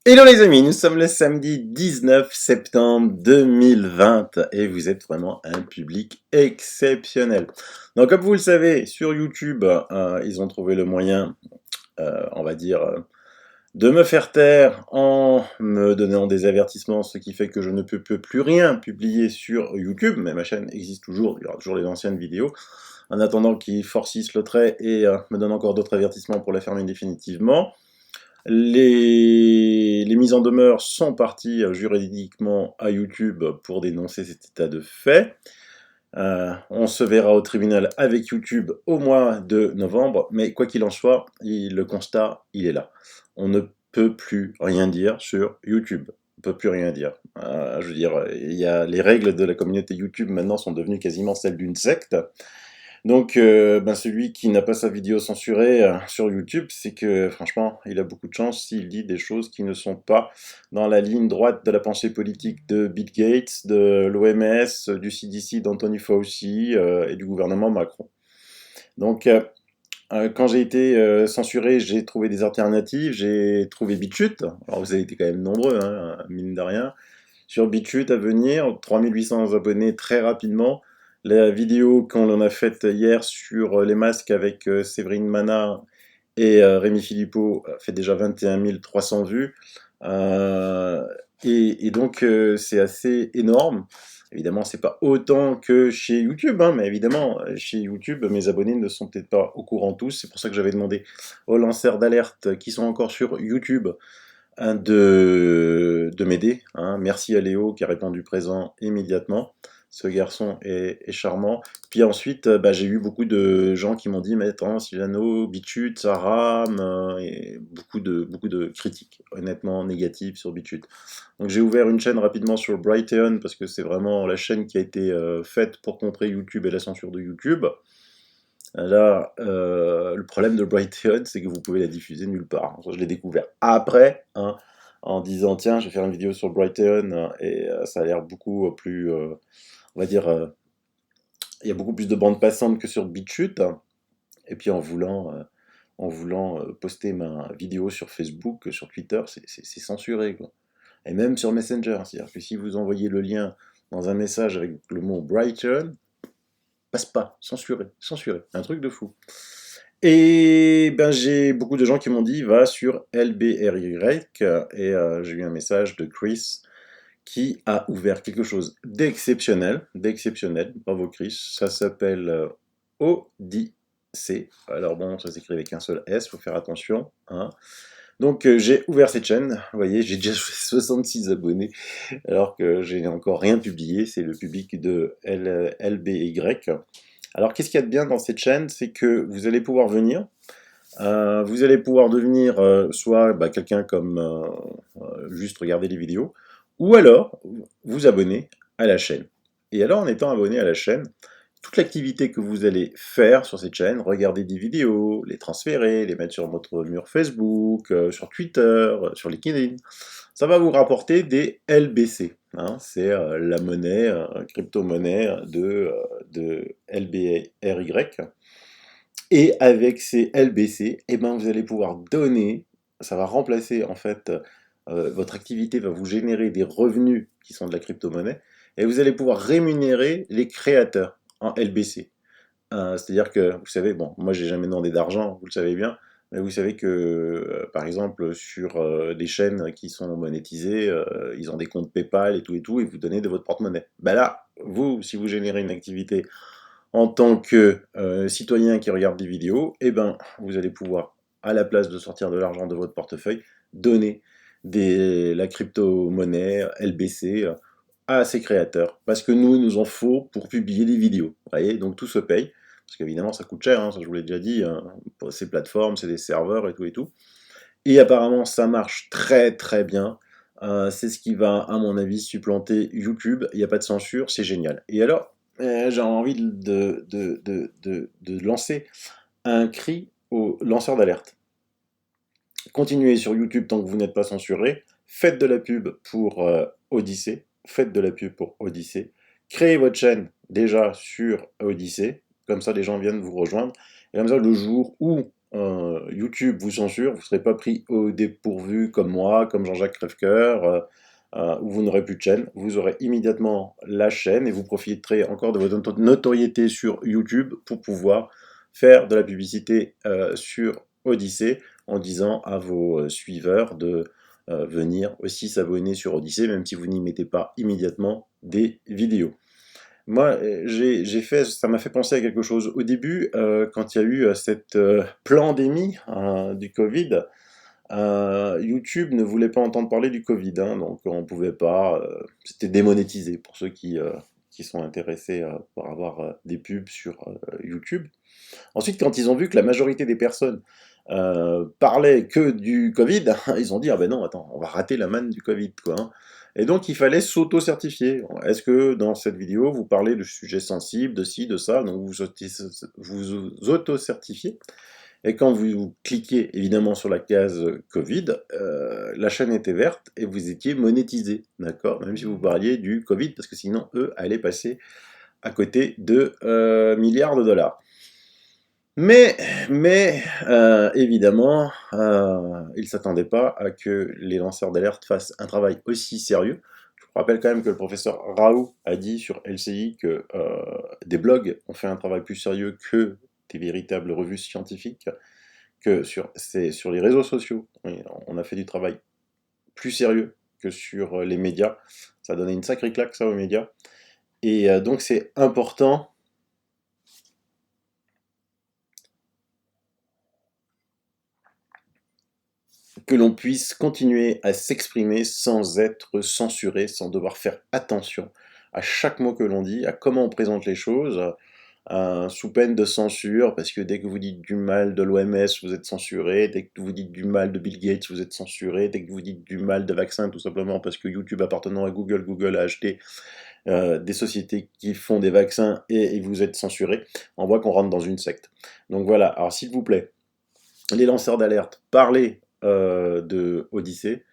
Hello les amis, nous sommes le samedi 19 septembre 2020 et vous êtes vraiment un public exceptionnel. Donc comme vous le savez, sur YouTube, ils ont trouvé le moyen, on va dire, de me faire taire en me donnant des avertissements, ce qui fait que je ne peux plus rien publier sur YouTube, mais ma chaîne existe toujours, il y aura toujours les anciennes vidéos, en attendant qu'ils forcissent le trait et me donnent encore d'autres avertissements pour la fermer définitivement. Les mises en demeure sont parties juridiquement à YouTube pour dénoncer cet état de fait. On se verra au tribunal avec YouTube au mois de novembre, mais quoi qu'il en soit, le constat, il est là. On ne peut plus rien dire sur YouTube. On ne peut plus rien dire. Je veux dire, les règles de la communauté YouTube maintenant sont devenues quasiment celles d'une secte. Donc, celui qui n'a pas sa vidéo censurée sur YouTube, c'est que franchement, il a beaucoup de chance s'il dit des choses qui ne sont pas dans la ligne droite de la pensée politique de Bill Gates, de l'OMS, du CDC d'Anthony Fauci et du gouvernement Macron. Donc, quand j'ai été censuré, j'ai trouvé des alternatives, j'ai trouvé BitChute. Alors, vous avez été quand même nombreux, hein, mine de rien. Sur BitChute à venir, 3800 abonnés très rapidement. La vidéo qu'on en a faite hier sur les masques avec Séverine Mana et Rémi Philippot fait déjà 21 300 vues. Euh, et donc c'est assez énorme. Évidemment, c'est pas autant que chez YouTube, hein, mais évidemment, chez YouTube, mes abonnés ne sont peut-être pas au courant tous. C'est pour ça que j'avais demandé aux lanceurs d'alerte qui sont encore sur YouTube hein, de m'aider. Hein. Merci à Léo qui a répondu présent immédiatement. Ce garçon est charmant. Puis ensuite, j'ai eu beaucoup de gens qui m'ont dit, mais attends, Silano, Bichute, ça rame, et beaucoup de critiques, honnêtement négatives sur Bichute. Donc j'ai ouvert une chaîne rapidement sur Brighteon parce que c'est vraiment la chaîne qui a été faite pour contrer YouTube et la censure de YouTube. Là, le problème de Brighteon, c'est que vous pouvez la diffuser nulle part. Je l'ai découvert après, hein, en disant tiens, je vais faire une vidéo sur Brighteon et ça a l'air beaucoup plus, on va dire, il y a beaucoup plus de bandes passantes que sur BitChute. Et puis en voulant poster ma vidéo sur Facebook, sur Twitter, c'est censuré, quoi. Et même sur Messenger, c'est-à-dire que si vous envoyez le lien dans un message avec le mot Brighton, passe pas, censuré, censuré, un truc de fou. Et ben j'ai beaucoup de gens qui m'ont dit va sur LBRY et j'ai eu un message de Chris qui a ouvert quelque chose d'exceptionnel, d'exceptionnel. Bravo Chris, ça s'appelle Odyssey. Alors bon, ça s'écrit avec un seul S, faut faire attention. Hein. Donc j'ai ouvert cette chaîne, vous voyez, j'ai déjà 66 abonnés, alors que j'ai encore rien publié, c'est le public de LBY. Alors qu'est-ce qu'il y a de bien dans cette chaîne, c'est que vous allez pouvoir venir, vous allez pouvoir devenir soit quelqu'un comme juste regarder les vidéos, ou alors vous abonner à la chaîne. Et alors en étant abonné à la chaîne, toute l'activité que vous allez faire sur cette chaîne, regarder des vidéos, les transférer, les mettre sur votre mur Facebook, sur Twitter, sur LinkedIn, ça va vous rapporter des LBC. Hein, c'est la monnaie, crypto-monnaie de LBRY. Et avec ces LBC, eh ben, vous allez pouvoir donner, ça va remplacer en fait, votre activité va vous générer des revenus qui sont de la crypto-monnaie, et vous allez pouvoir rémunérer les créateurs en LBC. C'est-à-dire que, vous savez, bon, moi j'ai jamais demandé d'argent, vous le savez bien, mais vous savez que, par exemple, sur des chaînes qui sont monétisées, ils ont des comptes PayPal et tout, et vous donnez de votre porte-monnaie. Ben là, vous, si vous générez une activité en tant que citoyen qui regarde des vidéos, eh ben, vous allez pouvoir, à la place de sortir de l'argent de votre portefeuille, donner la crypto-monnaie LBC à ses créateurs. Parce que nous en faut pour publier des vidéos. Vous voyez, donc tout se paye. Parce qu'évidemment, ça coûte cher, hein, ça je vous l'ai déjà dit. Hein, ces plateformes, c'est des serveurs et tout et tout. Et apparemment, ça marche très très bien. C'est ce qui va, à mon avis, supplanter YouTube. Il n'y a pas de censure, c'est génial. Et alors, j'ai envie de lancer un cri aux lanceurs d'alerte. Continuez sur YouTube tant que vous n'êtes pas censuré. Faites de la pub pour Odyssey. Faites de la pub pour Odyssey. Créez votre chaîne déjà sur Odyssey. Comme ça, les gens viennent vous rejoindre. Et comme ça, le jour où YouTube vous censure, vous ne serez pas pris au dépourvu comme moi, comme Jean-Jacques Crèvecoeur, où vous n'aurez plus de chaîne. Vous aurez immédiatement la chaîne et vous profiterez encore de votre notoriété sur YouTube pour pouvoir faire de la publicité sur Odyssée en disant à vos suiveurs de venir aussi s'abonner sur Odyssée, même si vous n'y mettez pas immédiatement des vidéos. Moi, ça m'a fait penser à quelque chose. Au début, quand il y a eu cette pandémie du Covid, YouTube ne voulait pas entendre parler du Covid, hein, donc on pouvait pas, c'était démonétisé pour ceux qui sont intéressés par avoir des pubs sur YouTube. Ensuite, quand ils ont vu que la majorité des personnes parlaient que du Covid, ils ont dit, ah ben non, attends, on va rater la manne du Covid, quoi, hein. Et donc, il fallait s'auto-certifier. Est-ce que dans cette vidéo, vous parlez de sujets sensibles, de ci, de ça, donc vous auto-certifiez. Et quand vous cliquez évidemment sur la case Covid, la chaîne était verte et vous étiez monétisé, d'accord? Même si vous parliez du Covid, parce que sinon, eux allaient passer à côté de milliards de dollars. Mais évidemment, ils ne s'attendaient pas à que les lanceurs d'alerte fassent un travail aussi sérieux. Je vous rappelle quand même que le professeur Raoult a dit sur LCI que des blogs ont fait un travail plus sérieux que des véritables revues scientifiques, que sur les réseaux sociaux. Oui, on a fait du travail plus sérieux que sur les médias. Ça a donné une sacrée claque, ça, aux médias. Et donc c'est important que l'on puisse continuer à s'exprimer sans être censuré, sans devoir faire attention à chaque mot que l'on dit, à comment on présente les choses, sous peine de censure, parce que dès que vous dites du mal de l'OMS, vous êtes censuré, dès que vous dites du mal de Bill Gates, vous êtes censuré, dès que vous dites du mal de vaccins, tout simplement parce que YouTube appartenant à Google, Google a acheté des sociétés qui font des vaccins et vous êtes censuré, on voit qu'on rentre dans une secte. Donc voilà, alors s'il vous plaît, les lanceurs d'alerte, parlez de Odyssée,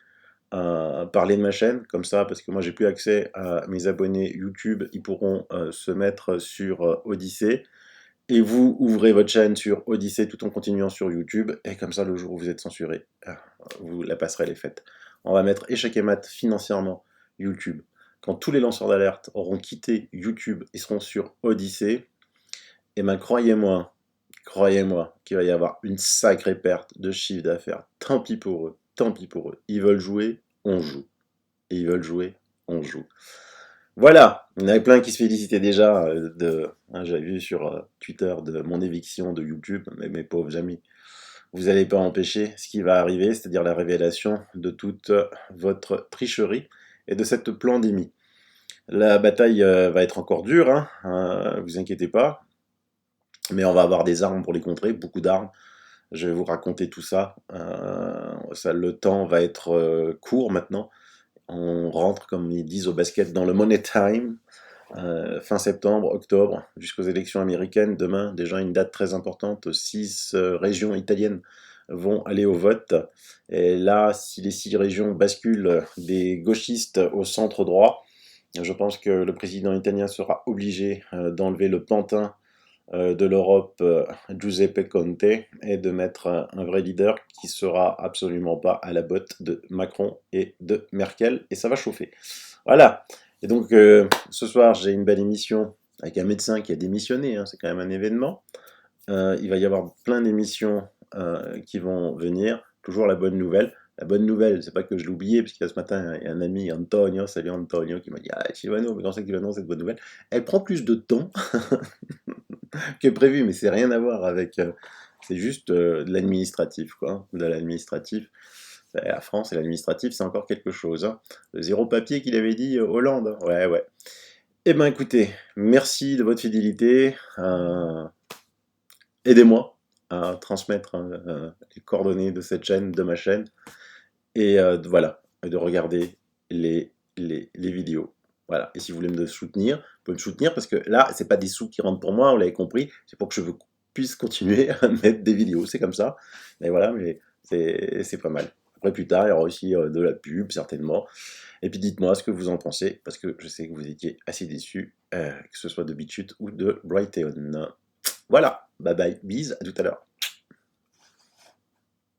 parler de ma chaîne, comme ça, parce que moi j'ai plus accès à mes abonnés YouTube, ils pourront se mettre sur Odyssée, et vous ouvrez votre chaîne sur Odyssée tout en continuant sur YouTube, et comme ça le jour où vous êtes censuré, vous la passerez les fêtes. On va mettre échec et mat financièrement YouTube. Quand tous les lanceurs d'alerte auront quitté YouTube et seront sur Odyssée, et ben croyez-moi qu'il va y avoir une sacrée perte de chiffre d'affaires. Tant pis pour eux, tant pis pour eux. Ils veulent jouer, on joue. Et ils veulent jouer, on joue. Voilà, il y en avait plein qui se félicitaient déjà j'avais vu sur Twitter de mon éviction de YouTube, mais mes pauvres amis, vous n'allez pas empêcher ce qui va arriver, c'est-à-dire la révélation de toute votre tricherie et de cette pandémie. La bataille va être encore dure, vous inquiétez pas, mais on va avoir des armes pour les contrer, beaucoup d'armes. Je vais vous raconter tout ça. Le temps va être court maintenant. On rentre, comme ils disent au basket, dans le money time. Fin septembre, octobre, jusqu'aux élections américaines. Demain, déjà une date très importante. 6 régions italiennes vont aller au vote. Et là, si les 6 régions basculent des gauchistes au centre droit, je pense que le président italien sera obligé d'enlever le pantin de l'Europe, Giuseppe Conte, et de mettre un vrai leader qui sera absolument pas à la botte de Macron et de Merkel, et ça va chauffer. Voilà. Et donc ce soir j'ai une belle émission avec un médecin qui a démissionné, c'est quand même un événement. Il va y avoir plein d'émissions qui vont venir. Toujours la bonne nouvelle. La bonne nouvelle, c'est pas que je l'ai oublié, parce qu'il y a ce matin, il y a un ami, Antonio, salut Antonio, qui m'a dit: Ah, Chivano, mais quand c'est que tu vas annoncer cette bonne nouvelle? Elle prend plus de temps que prévu, mais c'est rien à voir avec. C'est juste de l'administratif, quoi. De l'administratif. La France et l'administratif, c'est encore quelque chose, hein. Le zéro papier qu'il avait dit Hollande, hein. Ouais, ouais. Eh ben écoutez, merci de votre fidélité. Aidez-moi à transmettre les coordonnées de cette chaîne, de ma chaîne, et voilà, de regarder les vidéos. Voilà. Et si vous voulez me soutenir, vous pouvez me soutenir, parce que là, c'est pas des sous qui rentrent pour moi, vous l'avez compris, c'est pour que je puisse continuer à mettre des vidéos. C'est comme ça. Mais voilà, mais c'est pas mal. Après, plus tard, il y aura aussi de la pub, certainement. Et puis dites-moi ce que vous en pensez, parce que je sais que vous étiez assez déçus, que ce soit de BitChute ou de Brighteon. Voilà, bye bye, bise, à tout à l'heure.